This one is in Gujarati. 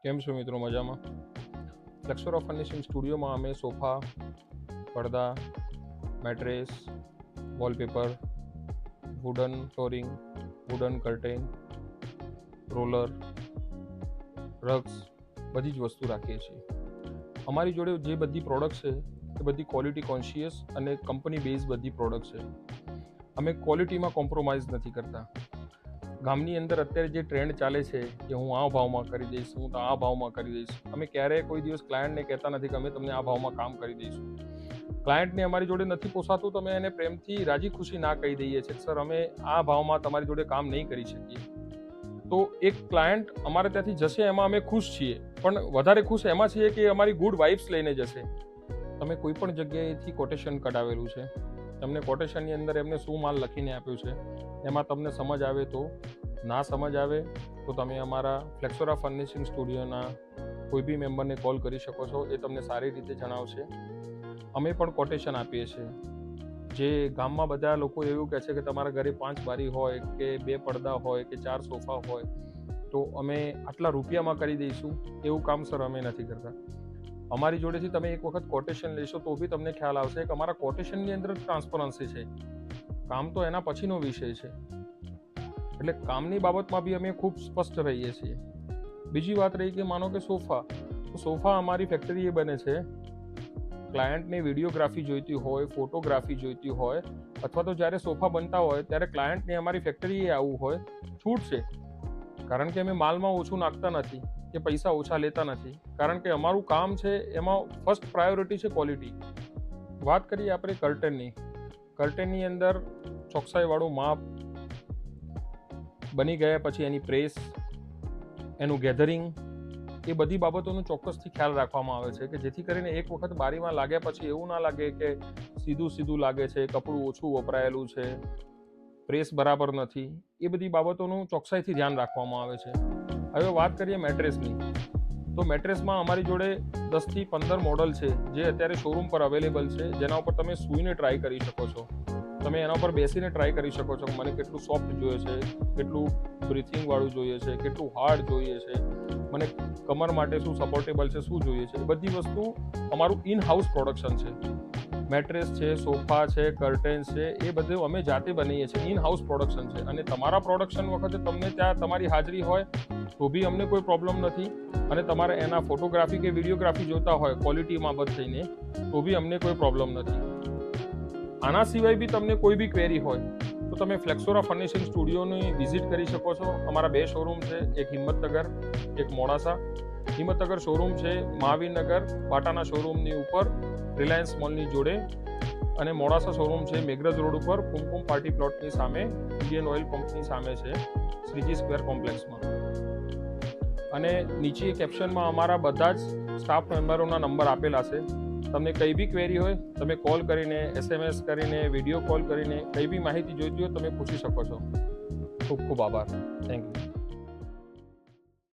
કેમ છો મિત્રો? મજામાં? ફ્લેક્સોરા ફર્નિશિંગ સ્ટુડિયોમાં અમે સોફા, પડદા, mattress, wallpaper, wooden flooring, wooden curtain, roller, rugs બધી જ વસ્તુ રાખીએ છીએ. અમારી જોડે જે બધી પ્રોડક્ટ છે એ બધી ક્વોલિટી કોન્શિયસ અને કંપની બેઝ બધી પ્રોડક્ટ છે. અમે ક્વોલિટીમાં કોમ્પ્રોમાઇઝ નથી કરતા. ગામની અંદર અત્યારે જે ટ્રેન્ડ ચાલે છે કે હું આ ભાવમાં કરી દઈશ, હું તો આ ભાવમાં કરી દઈશ, અમે ક્યારેય કોઈ દિવસ ક્લાયન્ટને કહેતા નથી કે અમે તમને આ ભાવમાં કામ કરી દઈશું. ક્લાયન્ટને અમારી જોડે નથી પોસાતું તો અમે એને પ્રેમથી રાજી ખુશી ના કહી દઈએ છીએ સર અમે આ ભાવમાં તમારી જોડે કામ નહીં કરી શકીએ. તો એક ક્લાયન્ટ અમારે ત્યાંથી જશે એમાં અમે ખુશ છીએ, પણ વધારે ખુશ એમાં છીએ કે અમારી ગુડ વાઇબ્સ લઈને જશે. તમે કોઈ પણ જગ્યાએથી કોટેશન કઢાવેલું છે, તમને કોટેશનની અંદર એમને શું માલ લખીને આપ્યું છે એમાં તમને સમજ આવે તો, ના સમજ આવે તો તમે અમારા ફ્લેક્સોરા ફર્નિશિંગ સ્ટુડિયોના કોઈ બી મેમ્બરને કોલ કરી શકો છો, એ તમને સારી રીતે જણાવશે. અમે પણ કોટેશન આપીએ છીએ. જે ગામમાં બધા લોકો એવું કહે છે કે તમારા ઘરે 5 બારી હોય કે 2 પડદા હોય કે 4 સોફા હોય તો અમે આટલા રૂપિયામાં કરી દઈશું, એવું કામ સર અમે નથી કરતા. અમારી જોડેથી તમે એક વખત કોટેશન લેશો તો બી તમને ખ્યાલ આવશે કે અમારા કોટેશનની અંદર ટ્રાન્સપરન્સી છે. કામ તો એના પછીનો વિષય છે. એટલે કામની બાબતમાં બી અમે ખૂબ સ્પષ્ટ રહીએ છીએ. બીજી વાત રહી કે માનો કે સોફા અમારી ફેક્ટરી એ બને છે. ક્લાયન્ટને વિડીયોગ્રાફી જોઈતી હોય, ફોટોગ્રાફી જોઈતી હોય, અથવા તો જ્યારે સોફા બનતા હોય ત્યારે ક્લાયન્ટને અમારી ફેક્ટરીએ આવવું હોય, છૂટ છે. કારણ કે અમે માલમાં ઓછું નાખતા નથી કે પૈસા ઓછા લેતા નથી. કારણ કે અમારું કામ છે એમાં ફર્સ્ટ પ્રાયોરિટી છે ક્વોલિટી. વાત કરીએ આપણે કર્ટેનની અંદર ચોકસાઈવાળું માપ, બની ગયા પછી એની પ્રેસ, એનું ગેધરિંગ, એ બધી બાબતોનું ચોક્કસથી ખ્યાલ રાખવામાં આવે છે કે જેથી કરીને એક વખત બારીમાં લાગ્યા પછી એવું ના લાગે કે સીધું લાગે છે, કપડું ઓછું વપરાયેલું છે, પ્રેસ બરાબર નથી. એ બધી બાબતોનું ચોકસાઈથી ધ્યાન રાખવામાં આવે છે. હવે વાત કરીએ મેટ્રેસની, તો મેટ્રેસમાં અમારી જોડે 10થી 15 મોડલ છે જે અત્યારે શોરૂમ પર અવેલેબલ છે, જેના ઉપર તમે સૂઈને ટ્રાય કરી શકો છો. તમે એના ઉપર બેસીને ટ્રાય કરી શકો છો કે મને કેટલું સોફ્ટ જોઈએ છે, કેટલું બ્રીથિંગ વાળું જોઈએ છે, કેટલું હાર્ડ જોઈએ છે, મને કમર માટે શું સપોર્ટેબલ છે, શું જોઈએ છે. એ બધી વસ્તુ અમારું ઇન હાઉસ પ્રોડક્શન છે. મેટ્રેસ છે, સોફા છે, કર્ટેન્સ છે, એ બધું અમે જાતે બનાવીએ છીએ. ઇન હાઉસ પ્રોડક્શન છે. અને તમારા પ્રોડક્શન વખતે તમને ત્યાં તમારી હાજરી હોય તો બી અમને કોઈ પ્રોબ્લેમ નથી. અને તમારે એના ફોટોગ્રાફી કે વિડીયોગ્રાફી જોતા હોય ક્વોલિટી બાબત થઈને તો બી અમને કોઈ પ્રોબ્લેમ નથી. આના સિવાય બી તમને કોઈ બી ક્વેરી હોય તો તમે ફ્લેક્સોરા ફર્નિશિંગ સ્ટુડિયોની વિઝિટ કરી શકો છો. અમારા 2 શોરૂમ છે, એક હિંમતનગર, એક મોડાસા. હિંમતનગર શોરૂમ છે મહાવીરનગર બાટાના શોરૂમની ઉપર રિલાયન્સ મોલની જોડે, અને મોડાસા શોરૂમ છે મેઘરજ રોડ ઉપર કુમકુમ પાર્ટી પ્લોટની સામે, ઇન્ડિયન ઓઇલ પંપની સામે છે, શ્રીજી સ્ક્વેર કોમ્પ્લેક્સમાં. અને નીચે કેપ્શનમાં અમારા બધા જ સ્ટાફ મેમ્બરોના નંબર આપેલા છે. તમને કંઈ બી ક્વેરી હોય તમે કોલ કરીને, SMS કરીને, વિડીયો કોલ કરીને કંઈ બી માહિતી જોઈતી હોય તમે પૂછી શકો છો. ખૂબ ખૂબ આભાર. Thank you.